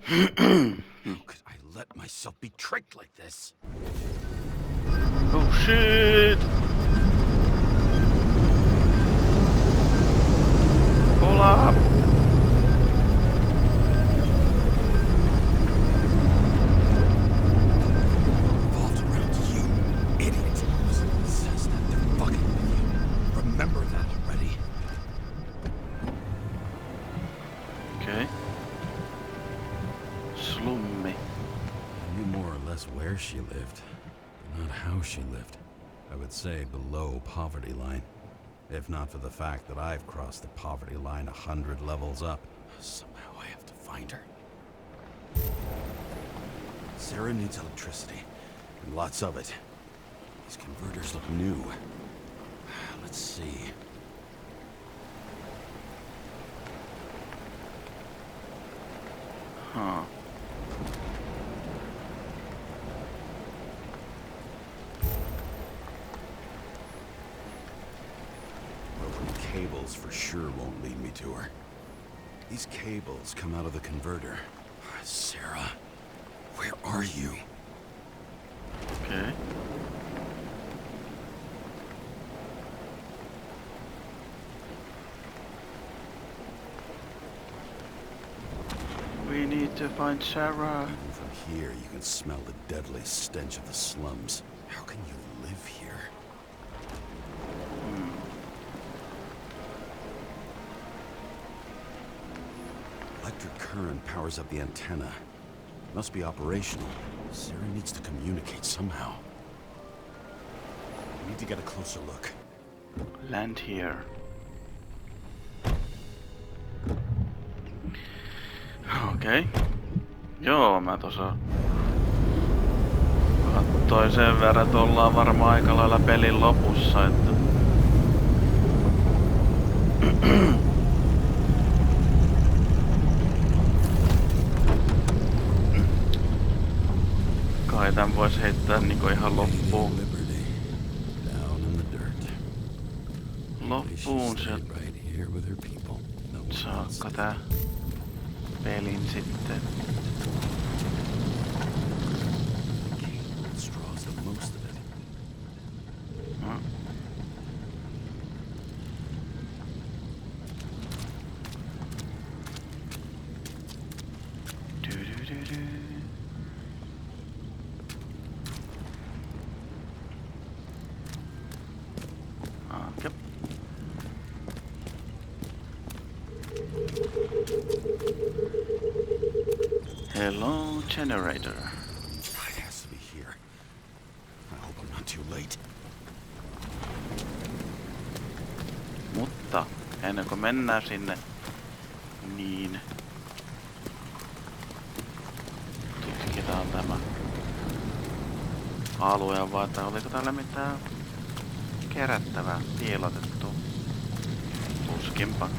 How could I let myself be tricked like this? Oh shit! Pull up! Revolved around you, idiot. It says that they're fucking with you. Remember that already. Okay. Slummi. I knew more or less where she lived, but not how she lived. I would say below poverty line. If not for the fact that I've crossed the poverty line 100 levels up. Somehow I have to find her. Sarah needs electricity, and lots of it. These converters look new. Let's see. Huh. Broken cables for sure won't lead me to her. These cables come out of the converter. Sarah, where are you? Okay. We need to find Sarah. Even from here, you can smell the deadly stench of the slums. How can you live here? Electric current powers up the antenna. Must be operational. Sarah needs to communicate somehow. I need to get a closer look. Land here. Okei. Joo, mä tuossa katsoin sen verran, että ollaan varmaan aika lailla pelin lopussa, että kai tän vois heittää niinku ihan loppuun. Loppuun se saakka tää pelin sitten. No. Okay. Hello, generator. It has to be here. I hope I'm not too late. Mutta ennen kuin mennään sinne, niin tutkitaan tämä alue, vaan että oliko täällä mitään kerättävää piilotettu. Tuskinpa.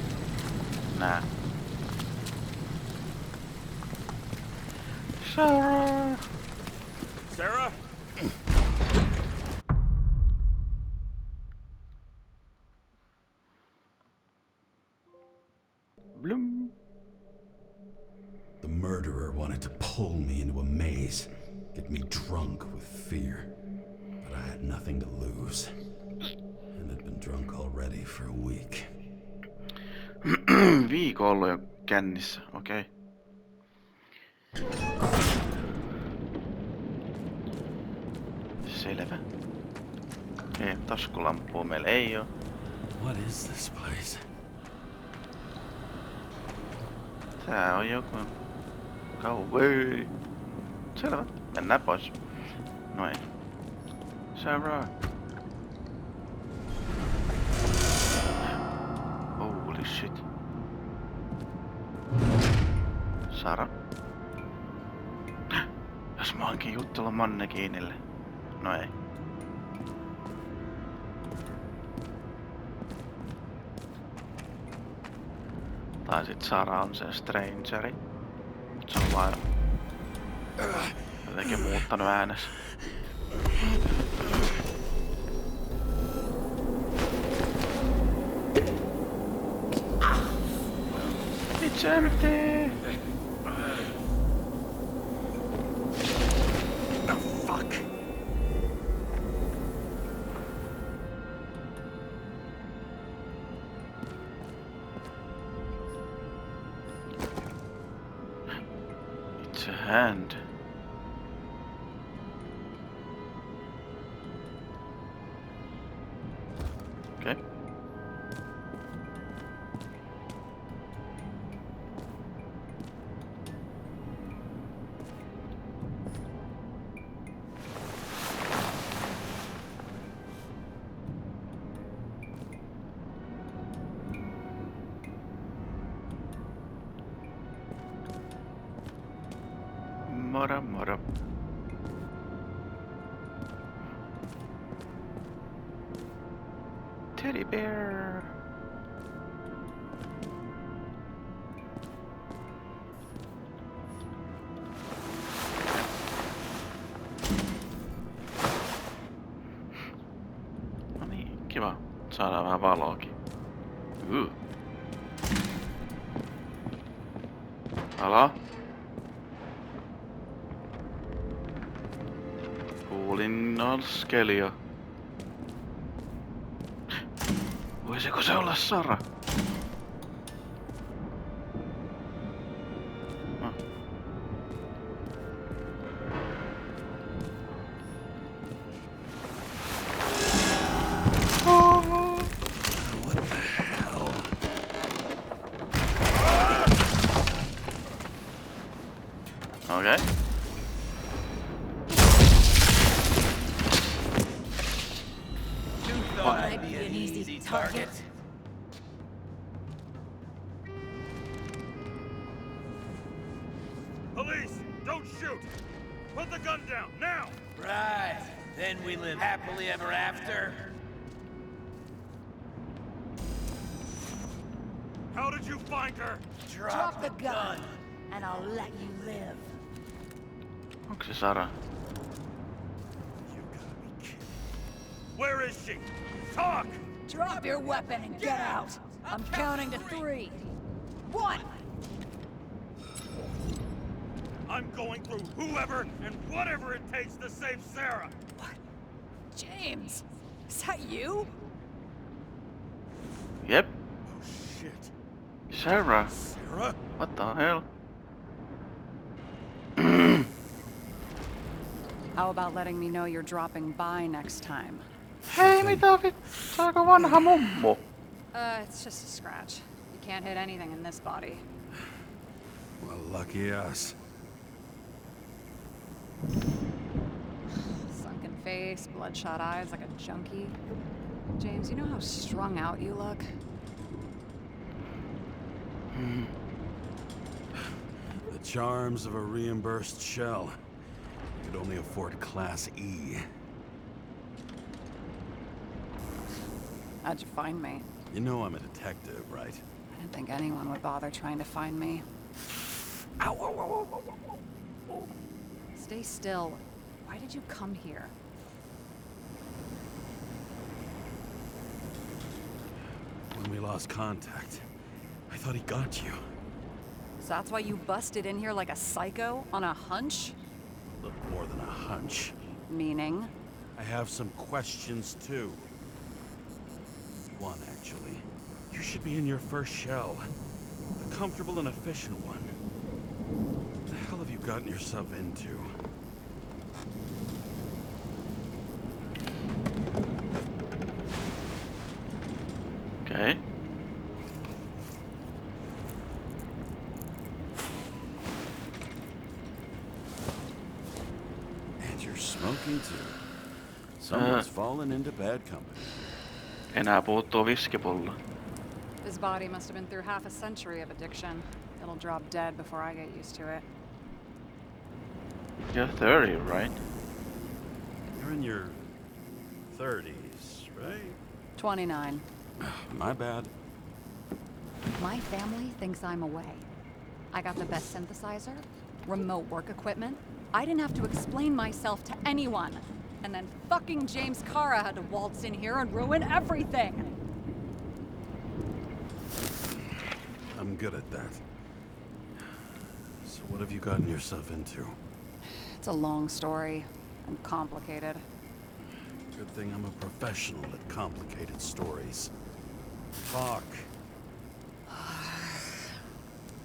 Nää. Sarah! Sarah? Bloom. The murderer wanted to pull me into a maze, get me drunk with fear. But I had nothing to lose. And had been drunk already for a week. Viikko ollut jo kännissä, okei. Selvä. Okei, taskulampua meillä ei oo. What is this place? Tää on joku kauhea. Selvä, mennään pois. Noin. Sarah. Holy shit. Sara. Jos mä oonkin juttella mannekiinille. No ei. Tai sit Sara on se strangeri. Mut se on vaan jotenkin muuttanut äänessä. It's empty! It's a hand. Okay. Moro, moro. Teddy bear. No niin, kiva. Saadaan vähän valoakin. Ala. Kuulin askelia. Voisiko se olla Sara? What the hell? Okay. I'd be an easy target. Police, don't shoot! Put the gun down, now! Right. Then we live happily ever after. How did you find her? Drop the gun, and I'll let you live. Onko se Sara? You gotta be kidding. Where is she? Talk! Drop your weapon and get out. I'm counting to 3. 1. I'm going through whoever and whatever it takes to save Sarah! James, is that you? Yep. Oh shit. Sarah. Sarah? What the hell? How about letting me know you're dropping by next time? Hei, mitä vittu? Vanha mummo. It's just a scratch. You can't hit anything in this body. Well, lucky us. Sunken face, bloodshot eyes like a junkie. James, you know how strung out you look? The charms of a reimbursed shell. I could only afford Class E. How'd you find me? You know I'm a detective, right? I didn't think anyone would bother trying to find me. Ow, ow, ow, ow, ow, ow. Stay still. Why did you come here? When we lost contact, I thought he got you. So that's why you busted in here like a psycho on a hunch? A little more than a hunch. Meaning? I have some questions, too. One, actually. You should be in your first shell. A comfortable and efficient one. What the hell have you gotten yourself into? Okay. And you're smoking, too. Someone's fallen into bad company. Enää puuttuu viskipullo. His body must have been through half a century of addiction. It'll drop dead before I get used to it. You're 30, right? You're in your 30s, right? 29. My bad. My family thinks I'm away. I got the best synthesizer, remote work equipment. I didn't have to explain myself to anyone. And then fucking James Kara had to waltz in here and ruin everything. I'm good at that. So what have you gotten yourself into? It's a long story and complicated. Good thing I'm a professional at complicated stories. Talk.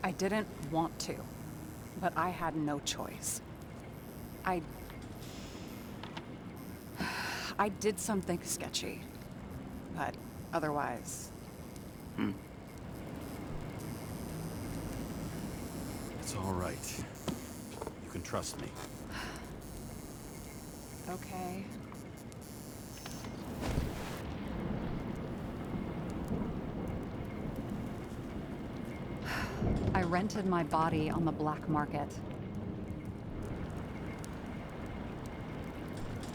I didn't want to. but I had no choice. I did something sketchy, but otherwise, It's all right. You can trust me. okay. I rented my body on the black market.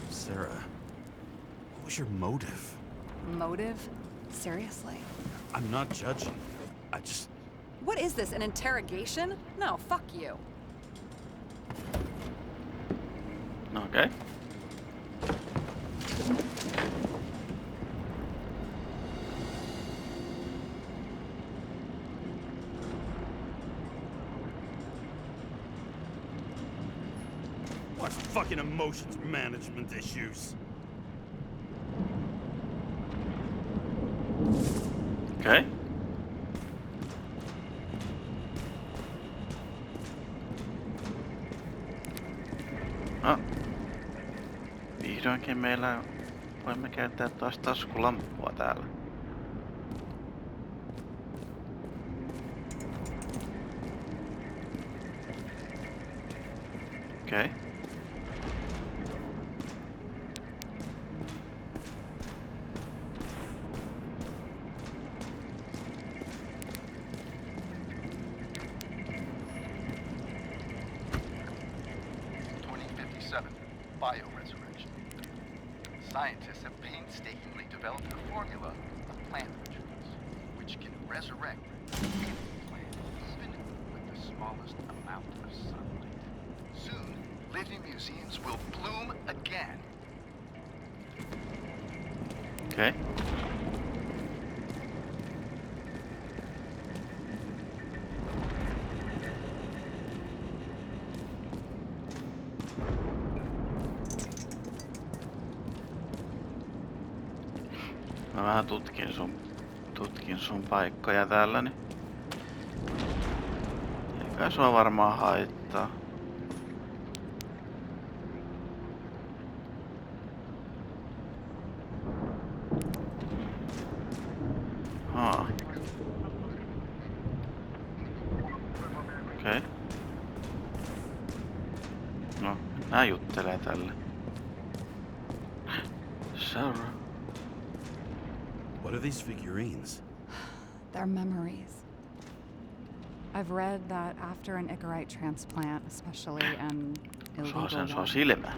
Sarah, what was your motive? Motive? Seriously? I'm not judging. I just... What is this, an interrogation? No, fuck you. Okei. What fucking emotions management issues? Okei. No. Vihdoinkin meillä voimme käyttää taas taskulamppua täällä. Okei. Bioresurrection. Scientists have painstakingly developed a formula of plant rituals, which can resurrect any plant, even with the smallest amount of sunlight. Soon, living museums will bloom again. Okei. Mä vähän tutkin sun paikkoja täällä, niin ei kai sua varmaan haittaa. Okei. No, nää juttelee tälle. Sarah. What are these figurines? They're memories. I've read that after an Icarite transplant, especially an illegal Se on one, silmä.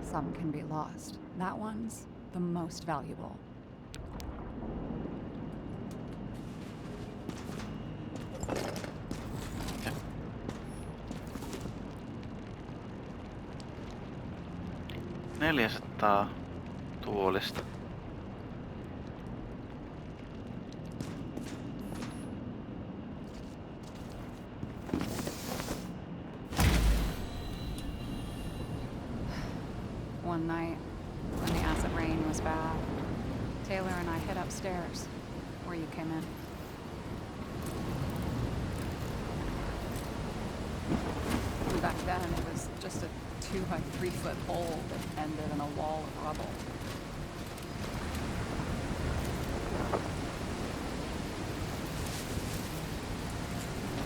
some can be lost. That one's the most valuable. Okay. 400 tuolista. One night, when the acid rain was bad, Taylor and I hid upstairs, where you came in. And back then, it was just a 2 by 3 foot hole that ended in a wall of rubble.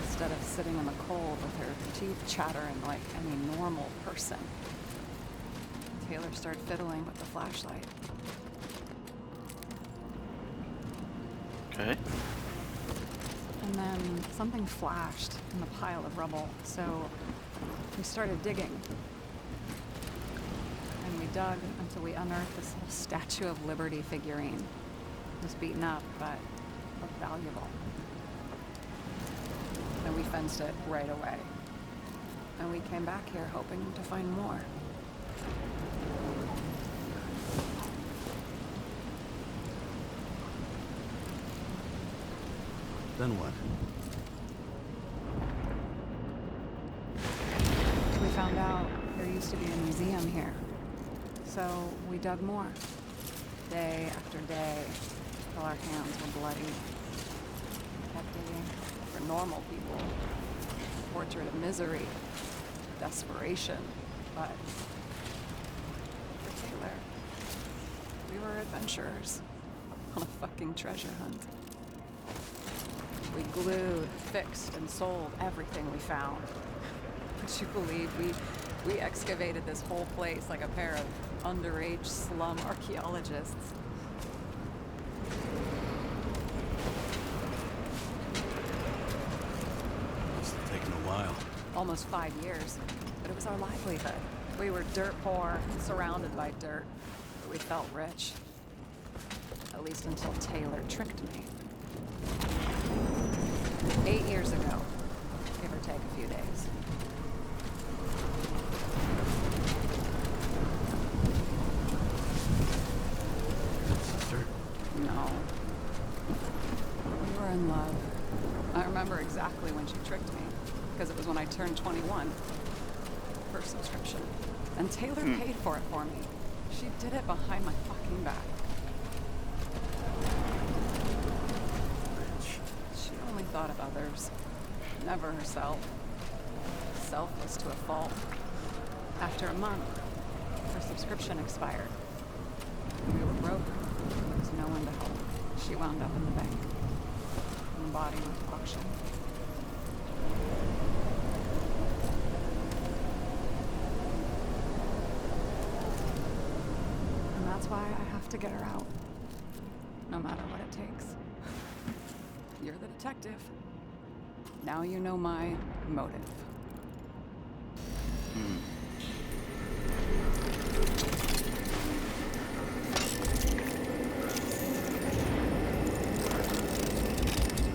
Instead of sitting in the cold with her teeth chattering like any normal person, Taylor started fiddling with the flashlight. Okay. And then something flashed in the pile of rubble, so we started digging. And we dug until we unearthed this little Statue of Liberty figurine. It was beaten up, but looked valuable. And we fenced it right away. And we came back here hoping to find more. Then what? We found out there used to be a museum here. So we dug more. Day after day, till our hands were bloody. We kept digging for normal people. portrait of misery, desperation, but for Taylor, we were adventurers on a fucking treasure hunt. We glued, fixed, and sold everything we found. Would you believe we excavated this whole place like a pair of underage slum archaeologists? Must have taken a while. Almost 5 years, but it was our livelihood. We were dirt poor, surrounded by dirt, but we felt rich. At least until Taylor tricked me. 8 years ago, give or take a few days. Sister? No. We were in love. I remember exactly when she tricked me, because it was when I turned 21. First subscription. And Taylor paid for it for me. She did it behind my fucking back. She only thought of others, never herself. Selfless to a fault. After a month, her subscription expired. We were broke. There was no one to help. She wound up in the bank. And the body went to auction. And that's why I have to get her out. No matter what it takes. You're the detective. Now you know my motive.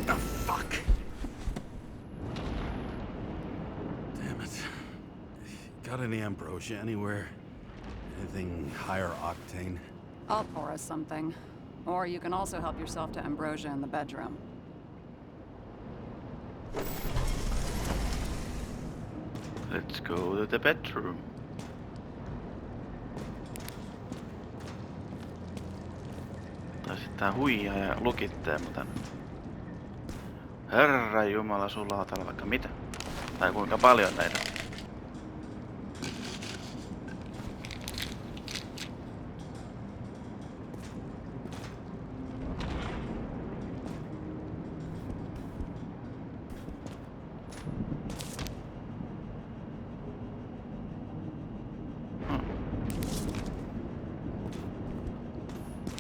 Oh, fuck! Damn it. Got any ambrosia anywhere? Anything higher octane? I'll pour us something. Or you can also help yourself to ambrosia in the bedroom. Let's go to the bedroom. Tai sitten huijaa ja lukittaa mutta... Herra Jumala, sulla on täällä vaikka mitä? Tai kuinka paljon näitä?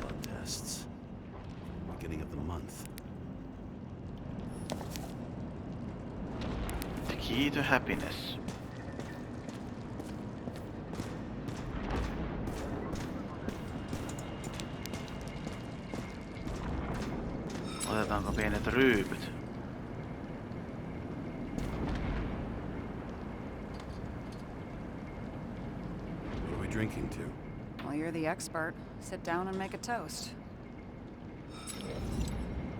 Blood tests. Beginning of the month. The key to happiness. Otetaanko pienet ryypyt? What are we drinking to? Well, you're the expert. Sit down and make a toast.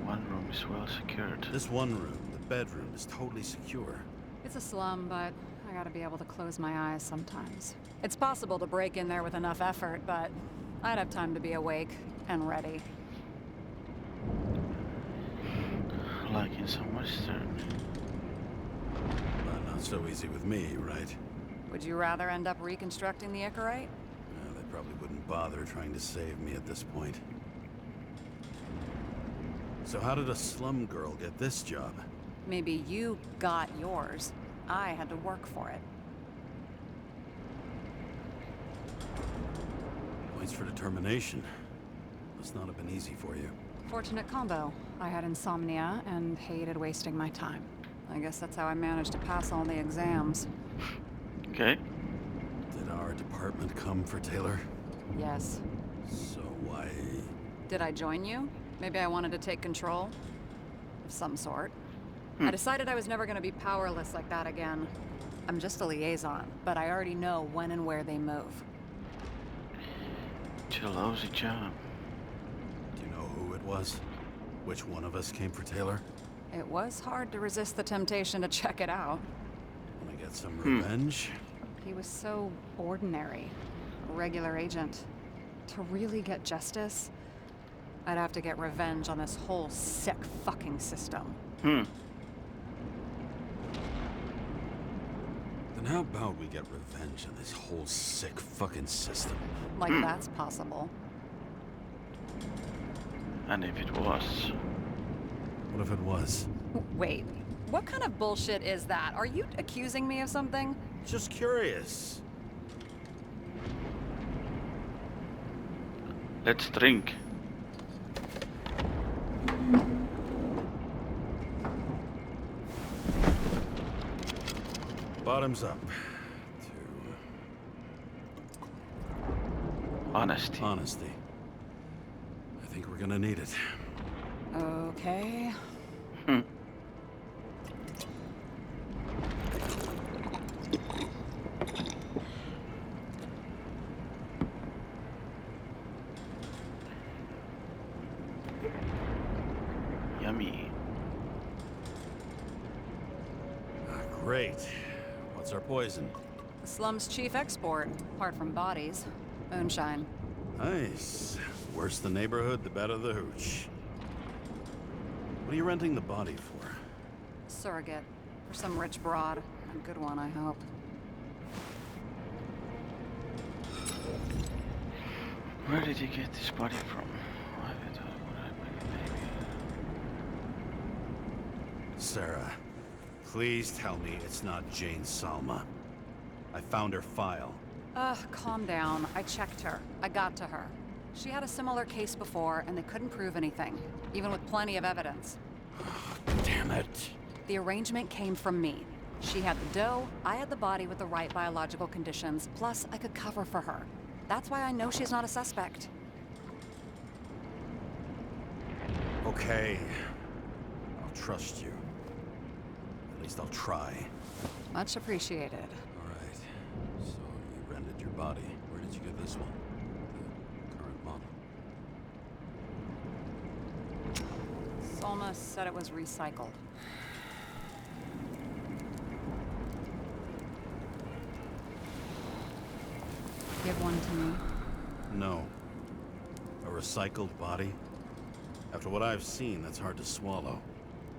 One room is well secured. This one room, the bedroom, is totally secure. It's a slum, but I gotta be able to close my eyes sometimes. It's possible to break in there with enough effort, but I'd have time to be awake and ready. Like in some western. But not so easy with me, right? Would you rather end up reconstructing the Icarite? They probably wouldn't bother trying to save me at this point. So how did a slum girl get this job? Maybe you got yours. I had to work for it. Points for determination. Must not have been easy for you. Fortunate combo. I had insomnia and hated wasting my time. I guess that's how I managed to pass all the exams. Okay. Did our department come for Taylor? Yes. So why... Did I join you? Maybe I wanted to take control? Of some sort. I decided I was never gonna be powerless like that again. I'm just a liaison, but I already know when and where they move. Lousy job. Do you know who it was? Which one of us came for Taylor? It was hard to resist the temptation to check it out. Wanna get some revenge? He was so ordinary. A regular agent. To really get justice, I'd have to get revenge on this whole sick fucking system. And how about we get revenge on this whole sick fucking system? Like that's possible. And if it was... What if it was? Wait, what kind of bullshit is that? Are you accusing me of something? Just curious. Let's drink. Bottoms up. Honesty. To honesty. I think we're gonna need it. Okay. Yummy. Great. What's our poison? The slum's chief export, apart from bodies. Moonshine. Nice. Worse the neighborhood, the better the hooch. What are you renting the body for? Surrogate. For some rich broad. A good one, I hope. Where did you get this body from? Sarah, please tell me it's not Jane Salma. I found her file. Calm down. I checked her. I got to her. She had a similar case before, and they couldn't prove anything, even with plenty of evidence. Damn it. The arrangement came from me. She had the dough, I had the body with the right biological conditions, plus I could cover for her. That's why I know she's not a suspect. Okay. I'll trust you. At least I'll try. Much appreciated. All right. So you rented your body. Where did you get this one? The current model. Salma said it was recycled. Give one to me. No. A recycled body? After what I've seen, that's hard to swallow.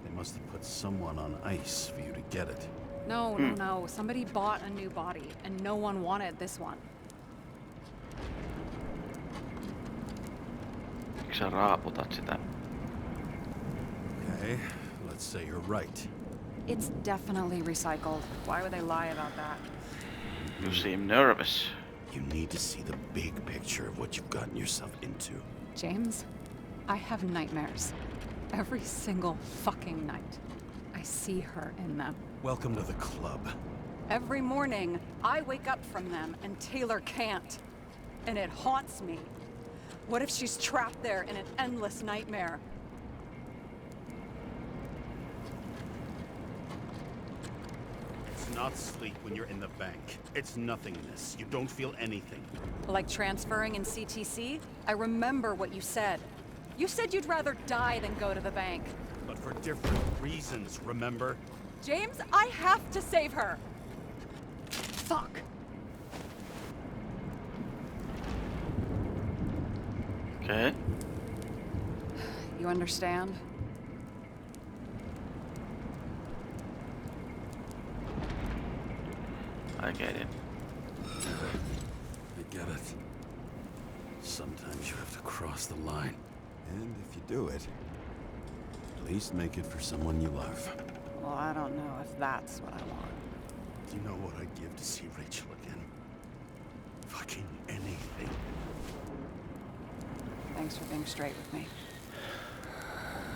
They must have put someone on ice for you to get it. No. Somebody bought a new body, and no one wanted this one. Miksi sä raaputat sitä? Okay, let's say you're right. It's definitely recycled. Why would they lie about that? You seem nervous. You need to see the big picture of what you've gotten yourself into. James, I have nightmares. Every single fucking night. I see her in them. Welcome to the club. Every morning, I wake up from them and Taylor can't. And it haunts me. What if she's trapped there in an endless nightmare? It's not sleep when you're in the bank. It's nothingness. You don't feel anything. Like transferring in CTC? I remember what you said. You said you'd rather die than go to the bank. But for different reasons, remember? James, I have to save her! Fuck. Okay. You understand? I get it. I get it. Sometimes you have to cross the line. And if you do it, at least make it for someone you love. Well, I don't know if that's what I want. You know what I'd give to see Rachel again? Fucking anything. Thanks for being straight with me.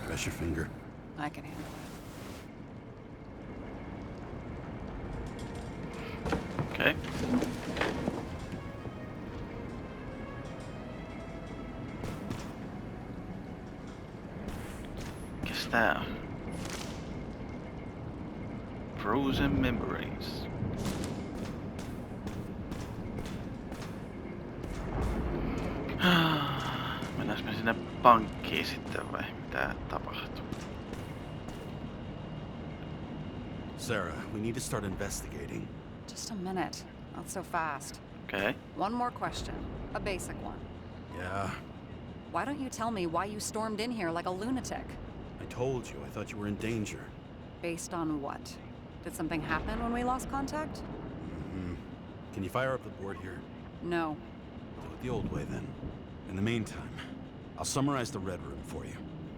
Press your finger. I can handle it. Okay. Mikäs tää on? Frozen Memories. Mennäänkö me sinne pankkiin sitten vai mitä tapahtuu? Sarah, we need to start investigating. Just a minute. Not so fast. Okay. One more question. A basic one. Yeah, Why don't you tell me why you stormed in here like a lunatic? I told you. I thought you were in danger. Based on what? Did something happen when we lost contact? Can you fire up the board here? No. Do it the old way then. In the meantime, I'll summarize the Red Room for you.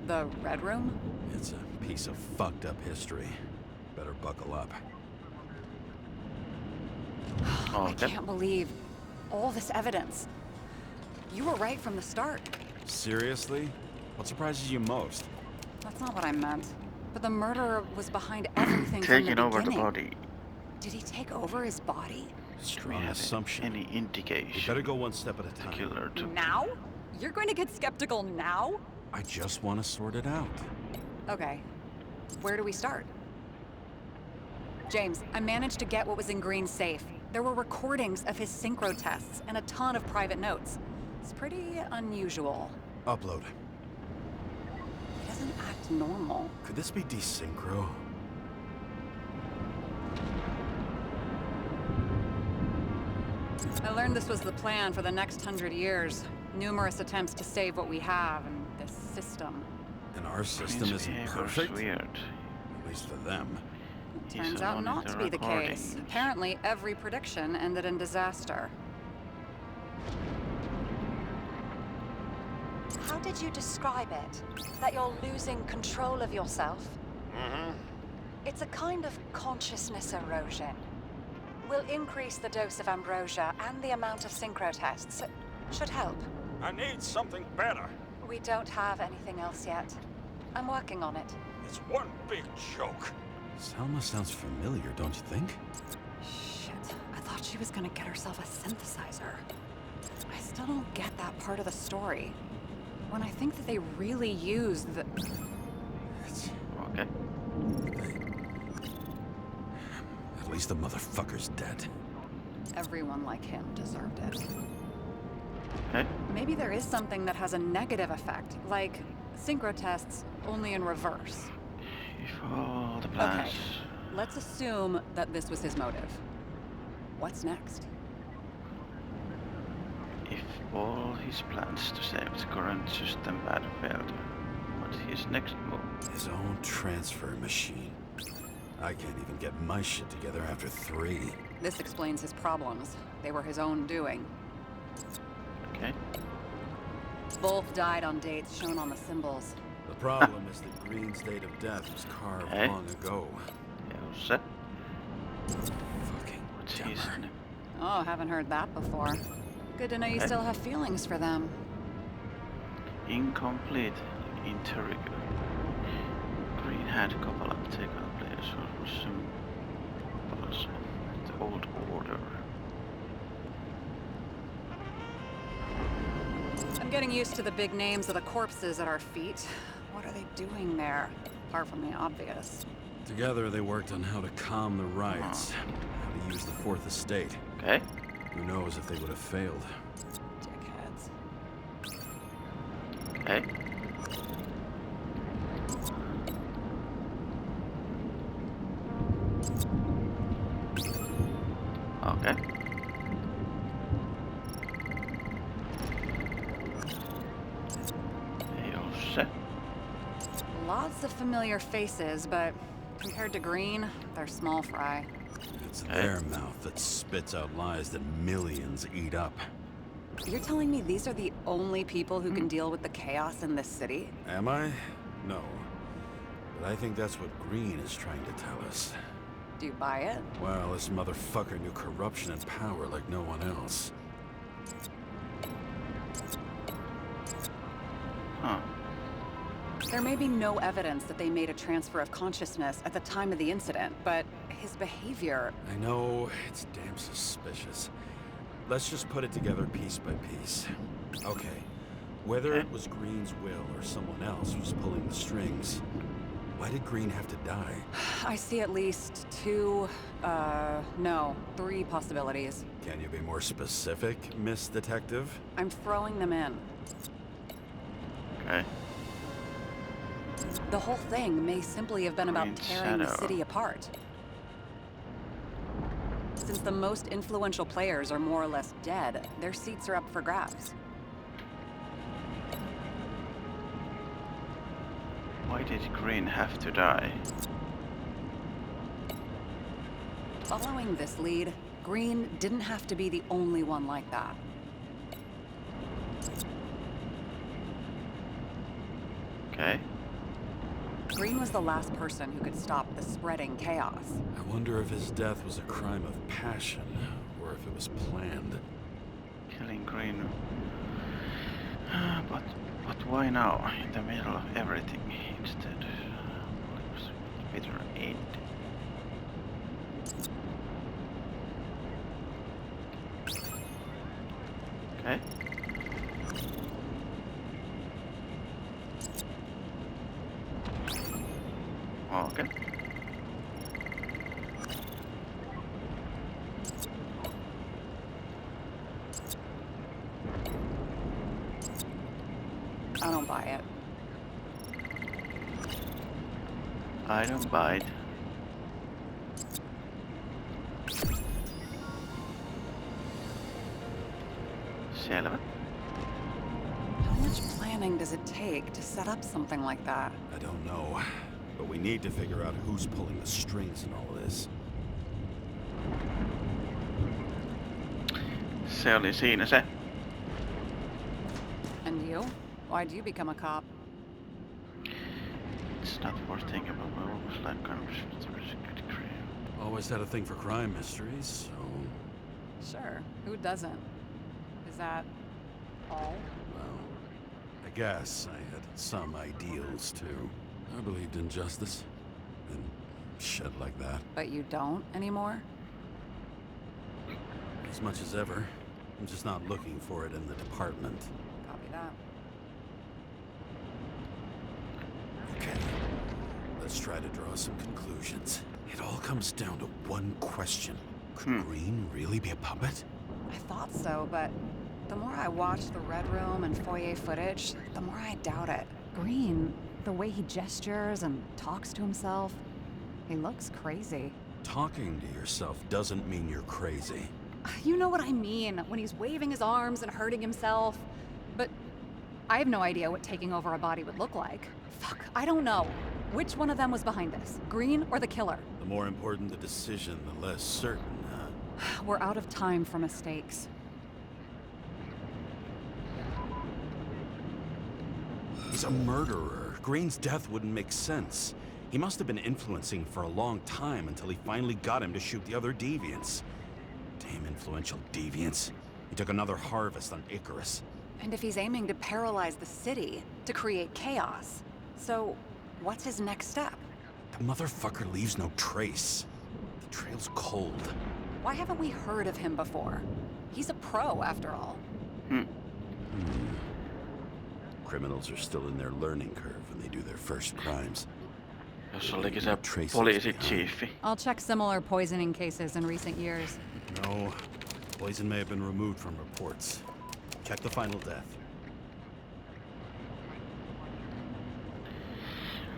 The Red Room? It's a piece of fucked up history. Better buckle up. Oh, I can't believe all this evidence. You were right from the start. Seriously? What surprises you most? That's not what I meant. But the murderer was behind everything from Taking the over the beginning. body. Did he take over his body? Do we Strong have assumption. any We indication better go one step at a the time. killer took? Now? You're going to get skeptical now? I just want to sort it out. Okay. Where do we start? James, I managed to get what was in Green's safe. There were recordings of his synchro tests and a ton of private notes. It's pretty unusual. Upload. He doesn't act normal. Could this be desynchro? I learned this was the plan for the next 100 years. Numerous attempts to save what we have in this system. And our system Green's isn't behavior is perfect? weird. At least for them. He's Turns out alone in not the to be the case. recordings. Apparently, every prediction ended in disaster. How did you describe it? That you're losing control of yourself? Mm-hmm. It's a kind of consciousness erosion. We'll increase the dose of ambrosia and the amount of synchro tests. It should help. I need something better. We don't have anything else yet. I'm working on it. It's one big joke. Selma sounds familiar, don't you think? Shit, I thought she was gonna get herself a synthesizer. I still don't get that part of the story. When I think that they really used the... Okay. At least the motherfucker's dead. Everyone like him deserved it. Okay. Maybe there is something that has a negative effect, like synchro tests, only in reverse. If all the plans. Okay, let's assume that this was his motive. What's next? If all his plans to save the current system had failed, what's his next move? His own transfer machine. I can't even get my shit together after 3. This explains his problems. They were his own doing. Okay. Both died on dates shown on the symbols. The problem is that Green's date of death was carved Eh? long ago. Yeah, set. Fucking What's his Demmer. name? Oh, haven't heard that before. Good to know you Okay. still have feelings for them. Incomplete interrogator. Green had a couple of technical players who was some symbols of the old order. I'm getting used to the big names of the corpses at our feet. What are they doing there? Apart from the obvious. Together they worked on how to calm the riots, how to use the Fourth Estate. Okay. Who knows if they would have failed. Dickheads. Okay. Okay. Hey, all set. Lots of familiar faces, but compared to Green, they're small fry. It's their mouth that spits out lies that millions eat up. You're telling me these are the only people who can deal with the chaos in this city? Am I? No. But I think that's what Green is trying to tell us. Do you buy it? Well, this motherfucker knew corruption and power like no one else. Huh. There may be no evidence that they made a transfer of consciousness at the time of the incident, but his behavior... I know, it's damn suspicious. Let's just put it together piece by piece. Okay, whether it was Green's will or someone else was pulling the strings, why did Green have to die? I see at least 3 possibilities. Can you be more specific, Miss Detective? I'm throwing them in. Okay. The whole thing may simply have been about Green tearing the Shadow. city apart. Since the most influential players are more or less dead, their seats are up for grabs. Why did Green have to die? Following this lead, Green didn't have to be the only one like that. Okay. Green was the last person who could stop the spreading chaos. I wonder if his death was a crime of passion, or if it was planned. Killing Green. But why now? In the middle of everything instead. It was a bitter end. Okay. Okay. I don't buy it. I don't buy it. Selvä. How much planning does it take to set up something like that? I don't know, but we need to figure out who's pulling the strings in all this. Se oli siinä se. And you? Why'd you become a cop? It's not worth thinking about my almost life conversation. Always had a thing for crime mysteries, so... Sure, who doesn't? Is that all? Well, I guess I had some ideals, too. I believed in justice, and shit like that. But you don't anymore? As much as ever. I'm just not looking for it in the department. Copy that. Okay, let's try to draw some conclusions. It all comes down to one question. Could Green really be a puppet? I thought so, but the more I watch the Red Room and foyer footage, the more I doubt it. Green, the way he gestures and talks to himself, he looks crazy. Talking to yourself doesn't mean you're crazy. You know what I mean, when he's waving his arms and hurting himself. But I have no idea what taking over a body would look like. Fuck, I don't know. Which one of them was behind this? Green or the killer? The more important the decision, the less certain, huh? We're out of time for mistakes. He's a murderer. Green's death wouldn't make sense. He must have been influencing for a long time until he finally got him to shoot the other deviants. Damn influential deviants. He took another harvest on Icarus. And if he's aiming to paralyze the city, to create chaos, so what's his next step? The motherfucker leaves no trace. The trail's cold. Why haven't we heard of him before? He's a pro, after all. Criminals are still in their learning curve when they do their first crimes. Jos olikin se Traces poliisichiefi. I'll check similar poisoning cases in recent years. No, poison may have been removed from reports. Check the final death.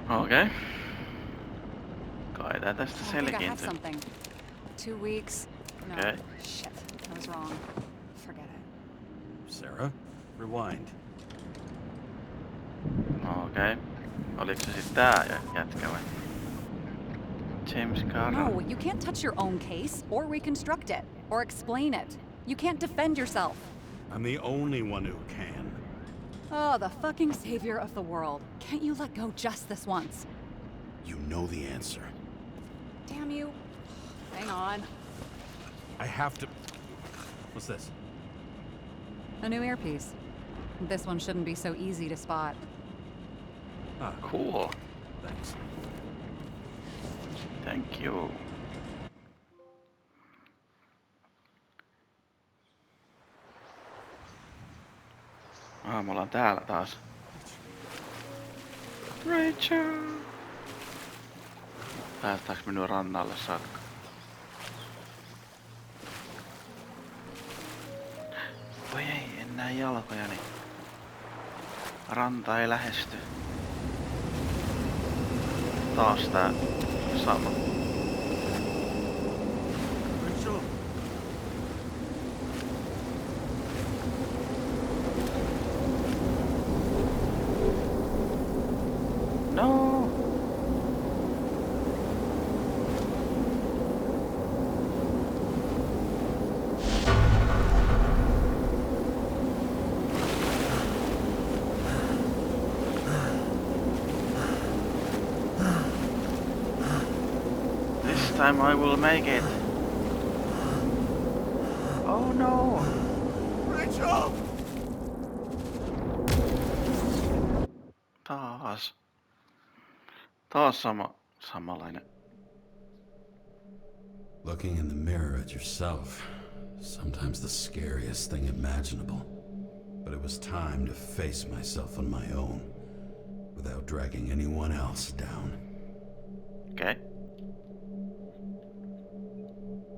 Okei. Kai tää tästä I think I have selkiintyy. something. 2 weeks. No, Okay. shit, I was wrong. Forget it. Sarah, rewind. Okei. Oliko se sit tää jätkä vai? James Carroll. No, you can't touch your own case, or reconstruct it, or explain it. You can't defend yourself. I'm the only one who can. Oh, the fucking savior of the world. Can't you let go just this once? You know the answer. Damn you. Hang on. I have to... What's this? A new earpiece. This one shouldn't be so easy to spot. Ah, Cool. thanks. Thank you. Me ollaan täällä taas. Rachel! Päästäänkö me nyt rannalle saakka? Voi ei, en näe jalkojani. Ranta ei lähesty. Taas tää sama. Rachel! No! time I will make it. Oh no! Rachel! Taas samanlainen. Looking in the mirror at yourself, sometimes the scariest thing imaginable. But it was time to face myself on my own, without dragging anyone else down. Okay.